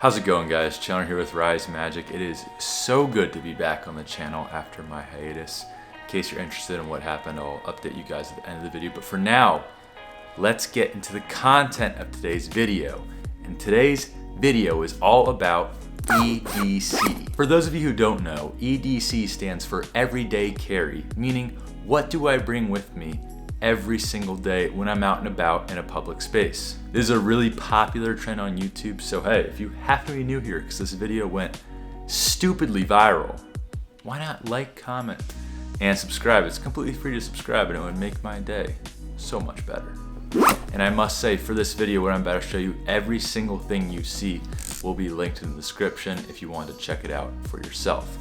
How's it going, guys? Chandler here with Rise Magic. It is so good to be back on the channel after my hiatus. In case you're interested in what happened, I'll update you guys at the end of the video. But for now, let's get into the content of today's video. And today's video is all about EDC. For those of you who don't know, EDC stands for Everyday Carry, meaning what do I bring with me every single day when I'm out and about in a public space. This is a really popular trend on YouTube, so hey, if you happen to be new here because this video went stupidly viral, why not like, comment, and subscribe? It's completely free to subscribe and it would make my day so much better. And I must say, for this video, what I'm about to show you, every single thing you see will be linked in the description if you want to check it out for yourself.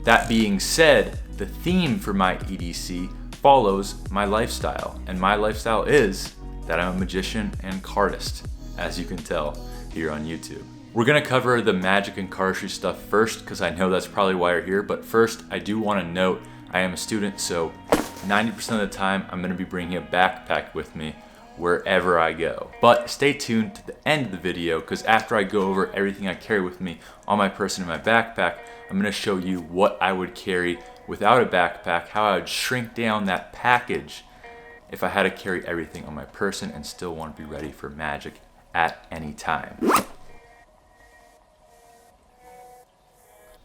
That being said, the theme for my EDC follows my lifestyle, and my lifestyle is that I'm a magician and cardist, as you can tell here on YouTube. We're gonna cover the magic and cardistry stuff first, because I know that's probably why you're here, but first I do want to note I am a student, so 90% of the time I'm gonna be bringing a backpack with me wherever I go. But stay tuned to the end of the video, because after I go over everything I carry with me on my person in my backpack, I'm gonna show you what I would carry without a backpack, how I would shrink down that package if I had to carry everything on my person and still want to be ready for magic at any time.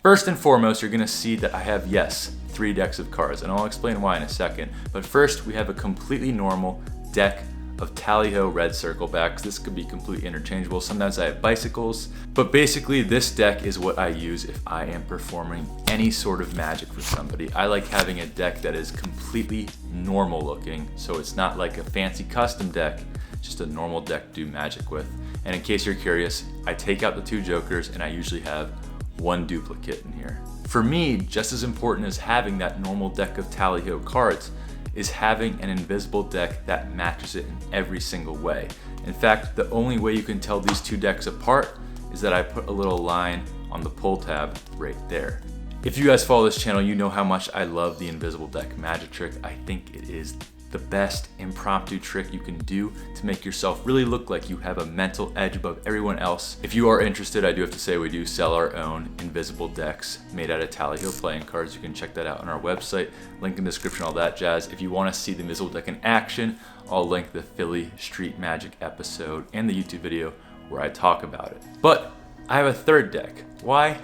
First and foremost, you're gonna see that I have, yes, 3 decks of cards, and I'll explain why in a second. But first, we have a completely normal deck of Talley Ho red circle backs. This could be completely interchangeable. Sometimes I have bicycles, but basically this deck is what I use if I am performing any sort of magic for somebody. I like having a deck that is completely normal looking, so it's not like a fancy custom deck, just a normal deck to do magic with. And in case you're curious, I take out the 2 jokers and I usually have 1 duplicate in here. For me, just as important as having that normal deck of Talley Ho cards is having an invisible deck that matches it in every single way. In fact, the only way you can tell these 2 decks apart is that I put a little line on the pull tab right there. If you guys follow this channel, you know how much I love the invisible deck magic trick. I think it is the best impromptu trick you can do to make yourself really look like you have a mental edge above everyone else. If you are interested, I do have to say we do sell our own invisible decks made out of Talley Ho playing cards. You can check that out on our website, link in the description, all that jazz. If you want to see the invisible deck in action, I'll link the Philly Street Magic episode and the YouTube video where I talk about it. But I have a 3rd deck. Why?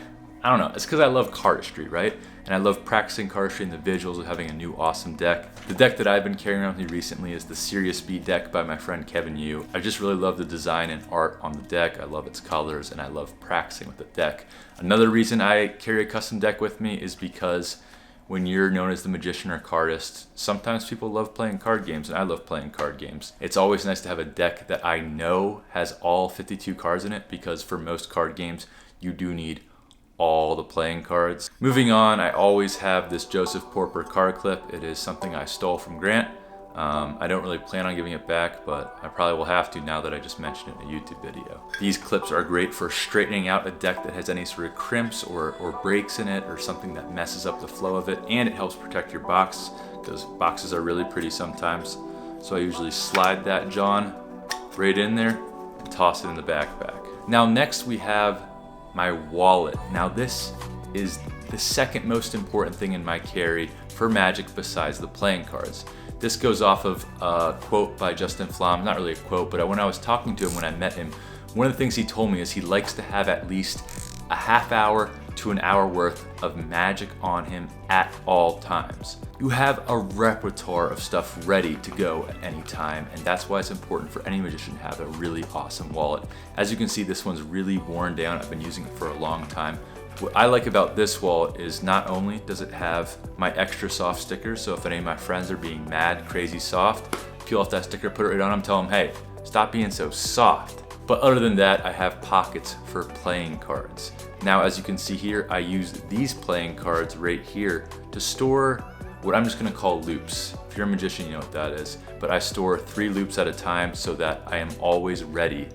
I don't know. It's because I love cardistry, right? And I love practicing cardistry and the visuals of having a new awesome deck. The deck that I've been carrying around with me recently is the Serious B deck by my friend Kevin Yu. I just really love the design and art on the deck. I love its colors and I love practicing with the deck. Another reason I carry a custom deck with me is because when you're known as the magician or cardist, sometimes people love playing card games, and I love playing card games. It's always nice to have a deck that I know has all 52 cards in it, because for most card games, you do need all the playing cards. Moving on, I always have this Joseph Porper card clip. It is something I stole from Grant. I don't really plan on giving it back, but I probably will have to now that I just mentioned it in a YouTube video. These clips are great for straightening out a deck that has any sort of crimps or breaks in it or something that messes up the flow of it, and it helps protect your box because boxes are really pretty sometimes. So I usually slide that John right in there and toss it in the backpack. Now next we have my wallet. Now this is the second most important thing in my carry for magic besides the playing cards. This goes off of a quote by Justin Flom, not really a quote, but when I was talking to him when I met him, one of the things he told me is he likes to have at least a half hour to an hour worth of magic on him at all times. You have a repertoire of stuff ready to go at any time, and that's why it's important for any magician to have a really awesome wallet. As you can see, this one's really worn down. I've been using it for a long time. What I like about this wallet is not only does it have my extra soft stickers, so if any of my friends are being mad, crazy soft, peel off that sticker, put it right on them, tell them, hey, stop being so soft. But other than that, I have pockets for playing cards. Now, as you can see here, I use these playing cards right here to store what I'm just gonna call loops. If you're a magician, you know what that is. But I store 3 loops at a time so that I am always ready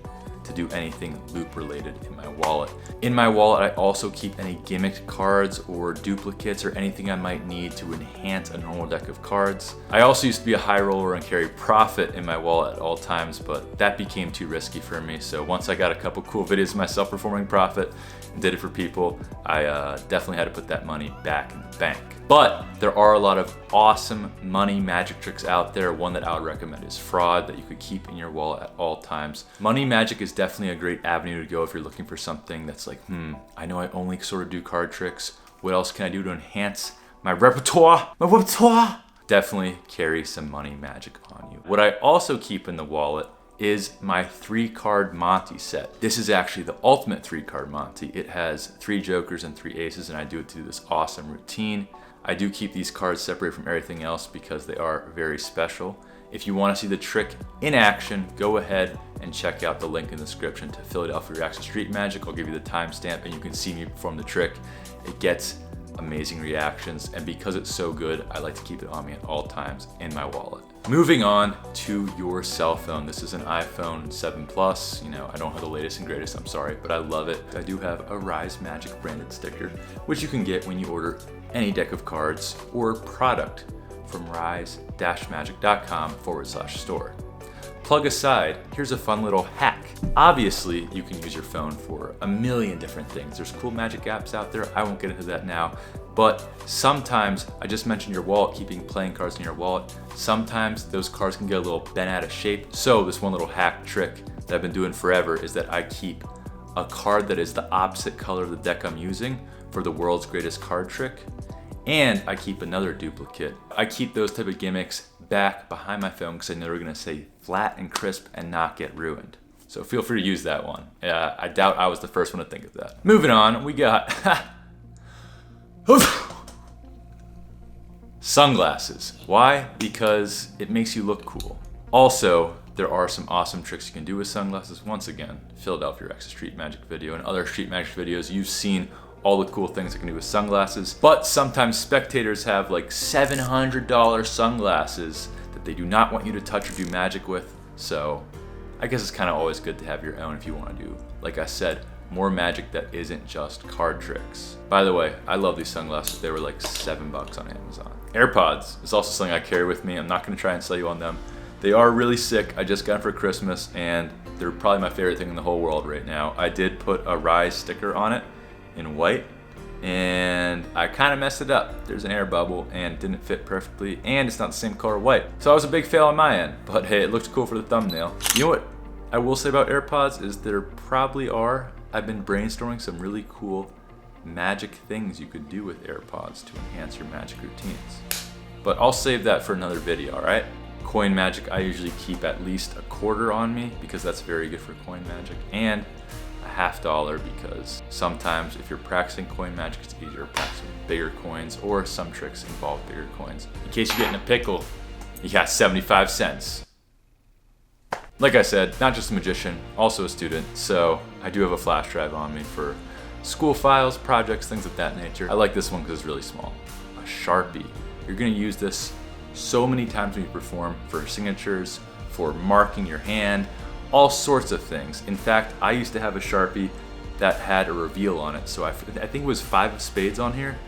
to do anything loop related in my wallet. In my wallet, I also keep any gimmicked cards or duplicates or anything I might need to enhance a normal deck of cards. I also used to be a high roller and carry profit in my wallet at all times, but that became too risky for me. So once I got a couple cool videos of myself performing profit and did it for people, I definitely had to put that money back in the bank. But there are a lot of awesome money magic tricks out there. One that I would recommend is fraud, that you could keep in your wallet at all times. Money magic is definitely a great avenue to go if you're looking for something that's like, I know I only sort of do card tricks. What else can I do to enhance my repertoire? Definitely carry some money magic on you. What I also keep in the wallet is my 3-card Monty set. This is actually the ultimate 3-card Monty. It has 3 jokers and 3 aces, and I do it to do this awesome routine. I do keep these cards separate from everything else because they are very special. If you want to see the trick in action, go ahead and check out the link in the description to Philadelphia Reacts to Street Magic. I'll give you the timestamp and you can see me perform the trick. It gets amazing reactions, and because it's so good, I like to keep it on me at all times in my wallet. Moving on to your cell phone. This is an iPhone 7 Plus. You know, I don't have the latest and greatest, I'm sorry, but I love it. I do have a Rise Magic branded sticker, which you can get when you order any deck of cards or product from rise-magic.com/store. Plug aside, here's a fun little hack. Obviously, you can use your phone for a million different things. There's cool magic apps out there. I won't get into that now, but sometimes, I just mentioned your wallet, keeping playing cards in your wallet. Sometimes those cards can get a little bent out of shape. So this one little hack trick that I've been doing forever is that I keep a card that is the opposite color of the deck I'm using for the world's greatest card trick. And I keep another duplicate. I keep those type of gimmicks back behind my phone because I know they're gonna stay flat and crisp and not get ruined. So feel free to use that one. I doubt I was the first one to think of that. Moving on, we got sunglasses. Why? Because it makes you look cool. Also, there are some awesome tricks you can do with sunglasses. Once again, Philadelphia Reacts to Street Magic video and other Street Magic videos, you've seen all the cool things I can do with sunglasses. But sometimes spectators have like $700 sunglasses that they do not want you to touch or do magic with. So I guess it's kind of always good to have your own if you want to do, like I said, more magic that isn't just card tricks. By the way, I love these sunglasses. They were like $7 on Amazon. AirPods is also something I carry with me. I'm not gonna try and sell you on them. They are really sick. I just got them for Christmas and they're probably my favorite thing in the whole world right now. I did put a Rise sticker on it in white and I kind of messed it up. There's an air bubble and it didn't fit perfectly, and it's not the same color white. So I was a big fail on my end, but hey, it looked cool for the thumbnail. You know what I will say about AirPods is there probably are, I've been brainstorming some really cool magic things you could do with AirPods to enhance your magic routines. But I'll save that for another video, all right? Coin magic, I usually keep at least a quarter on me because that's very good for coin magic, and $50 because sometimes if you're practicing coin magic, it's easier to practice with bigger coins, or some tricks involve bigger coins. In case you get in a pickle, you got 75 cents. Like I said, not just a magician, also a student, so I do have a flash drive on me for school files, projects, things of that nature. I like this one because it's really small. A Sharpie. You're gonna use this so many times when you perform, for signatures, for marking your hand, all sorts of things. In fact, I used to have a Sharpie that had a reveal on it. So I think it was 5 of spades on here,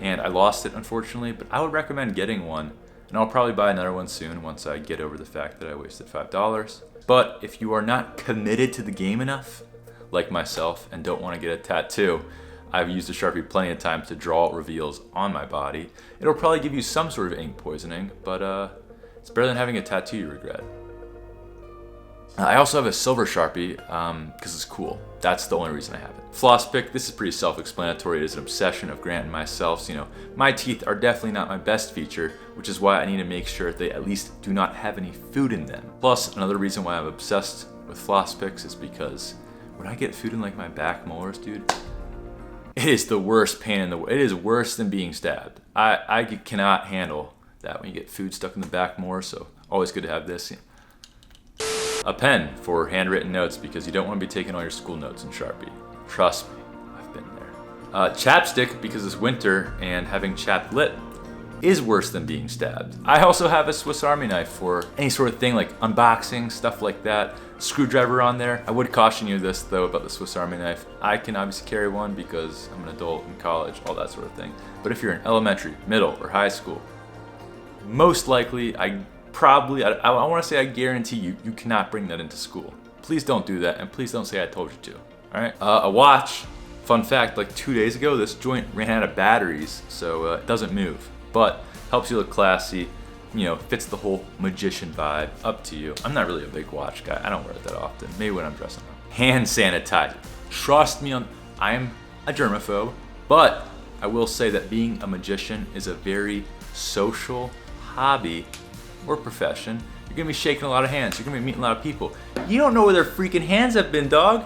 and I lost it unfortunately, but I would recommend getting one, and I'll probably buy another one soon once I get over the fact that I wasted $5. But if you are not committed to the game enough, like myself, and don't want to get a tattoo, I've used a Sharpie plenty of times to draw reveals on my body. It'll probably give you some sort of ink poisoning, but it's better than having a tattoo you regret. I also have a silver Sharpie because it's cool. That's the only reason I have it. Floss pick, this is pretty self-explanatory. It is an obsession of Grant and myself. So, you know, my teeth are definitely not my best feature, which is why I need to make sure they at least do not have any food in them. Plus, another reason why I'm obsessed with floss picks is because when I get food in like my back molars, dude, it is the worst pain in the world. It is worse than being stabbed. I cannot handle that when you get food stuck in the back molar, so always good to have this. A pen for handwritten notes because you don't want to be taking all your school notes in Sharpie. Trust me, I've been there. Chapstick because it's winter and having chapped lip is worse than being stabbed. I also have a Swiss Army knife for any sort of thing like unboxing, stuff like that. Screwdriver on there. I would caution you this though about the Swiss Army knife. I can obviously carry one because I'm an adult in college, all that sort of thing. But if you're in elementary, middle, or high school, most likely, I want to say I guarantee you cannot bring that into school. Please don't do that, and please don't say I told you to. All right. A watch. Fun fact: like 2 days ago, this joint ran out of batteries, so it doesn't move, but helps you look classy. You know, fits the whole magician vibe. Up to you. I'm not really a big watch guy. I don't wear it that often. Maybe when I'm dressing up. Hand sanitizer. Trust me, I am a germaphobe, but I will say that being a magician is a very social hobby or profession. You're gonna be shaking a lot of hands. You're gonna be meeting a lot of people. You don't know where their freaking hands have been, dog.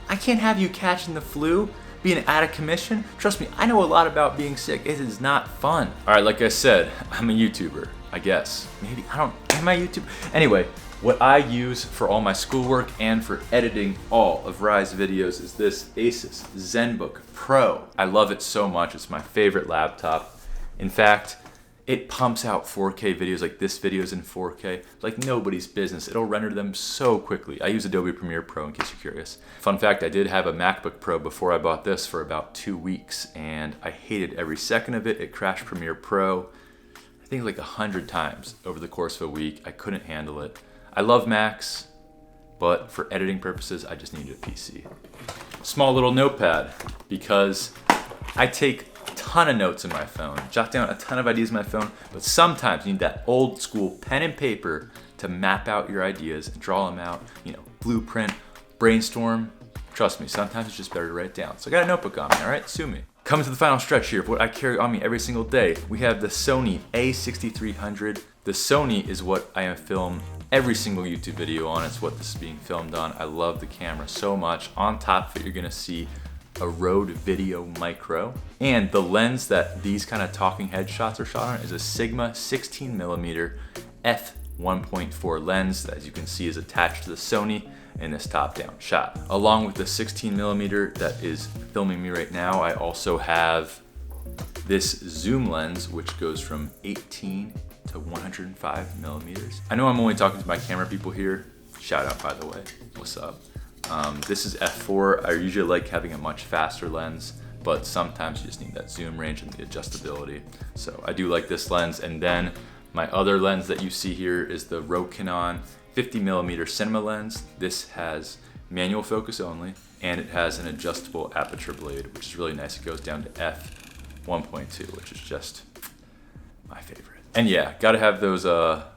I can't have you catching the flu, being out of commission. Trust me, I know a lot about being sick. It is not fun. All right, like I said, I'm a YouTuber, I guess. Maybe, am I YouTube? Anyway, what I use for all my schoolwork and for editing all of Rye's videos is this Asus ZenBook Pro. I love it so much. It's my favorite laptop. In fact, it pumps out 4K videos. Like this video is in 4K, like nobody's business. It'll render them so quickly. I use Adobe Premiere Pro in case you're curious. Fun fact, I did have a MacBook Pro before I bought this for about 2 weeks, and I hated every second of it. It crashed Premiere Pro, I think like 100 times over the course of a week. I couldn't handle it. I love Macs, but for editing purposes, I just needed a PC. Small little notepad, because I take a ton of notes in my phone, jot down a ton of ideas in my phone, but sometimes you need that old school pen and paper to map out your ideas and draw them out, you know, blueprint, brainstorm. Trust me, sometimes it's just better to write it down. So I got a notebook on me, all right? Sue me. Coming to the final stretch here of what I carry on me every single day. We have the Sony a6300. The Sony is what I film every single YouTube video on. It's what this is being filmed on. I love the camera so much. On top of it, you're gonna see a Rode Video Micro. And the lens that these kind of talking head shots are shot on is a Sigma 16mm f1.4 lens that, as you can see, is attached to the Sony in this top-down shot. Along with the 16mm that is filming me right now, I also have this zoom lens, which goes from 18 to 105mm. I know I'm only talking to my camera people here. Shout out, by the way. What's up? This is f4. I usually like having a much faster lens, but sometimes you just need that zoom range and the adjustability. So I do like this lens. And then my other lens that you see here is the Rokinon 50mm cinema lens. This has manual focus only, and it has an adjustable aperture blade, which is really nice. It goes down to f1.2, which is just my favorite. And yeah, gotta have those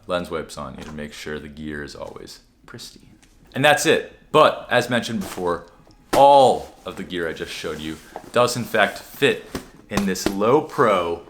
lens wipes on you to make sure the gear is always pristine. And that's it. But as mentioned before, all of the gear I just showed you does in fact fit in this Low Pro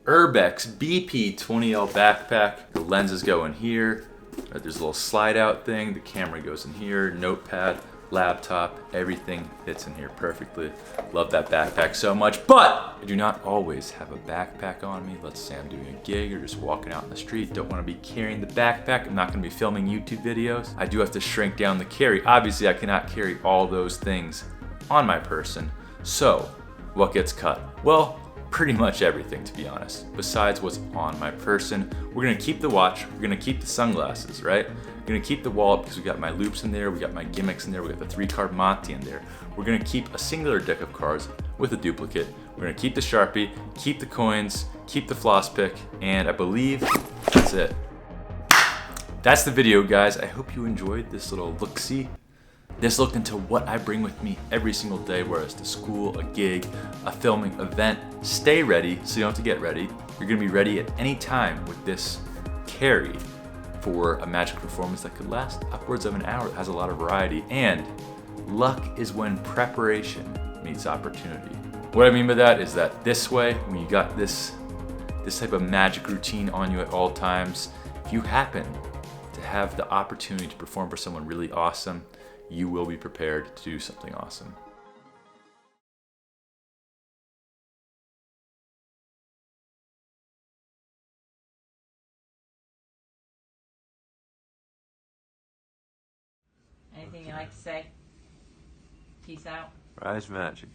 Urbex BP20L backpack. The lenses go in here. There's a little slide out thing. The camera goes in here, notepad, laptop, everything fits in here perfectly. Love that backpack so much, but I do not always have a backpack on me. Let's say I'm doing a gig or just walking out in the street. Don't want to be carrying the backpack. I'm not going to be filming YouTube videos. I do have to shrink down the carry. Obviously, I cannot carry all those things on my person. So what gets cut? Well, pretty much everything, to be honest, besides what's on my person. We're gonna keep the watch, we're gonna keep the sunglasses, right? We're gonna keep the wallet because we got my loops in there, we got my gimmicks in there, we got the 3-card Monty in there. We're gonna keep a singular deck of cards with a duplicate. We're gonna keep the Sharpie, keep the coins, keep the floss pick, and I believe that's it. That's the video, guys. I hope you enjoyed this little look-see. This looked into what I bring with me every single day, whether it's to school, a gig, a filming event. Stay ready so you don't have to get ready. You're gonna be ready at any time with this carry for a magic performance that could last upwards of an hour. It has a lot of variety, and luck is when preparation meets opportunity. What I mean by that is that this way, when you got this type of magic routine on you at all times, if you happen to have the opportunity to perform for someone really awesome, you will be prepared to do something awesome. Anything you like to say? Peace out. Rise magic.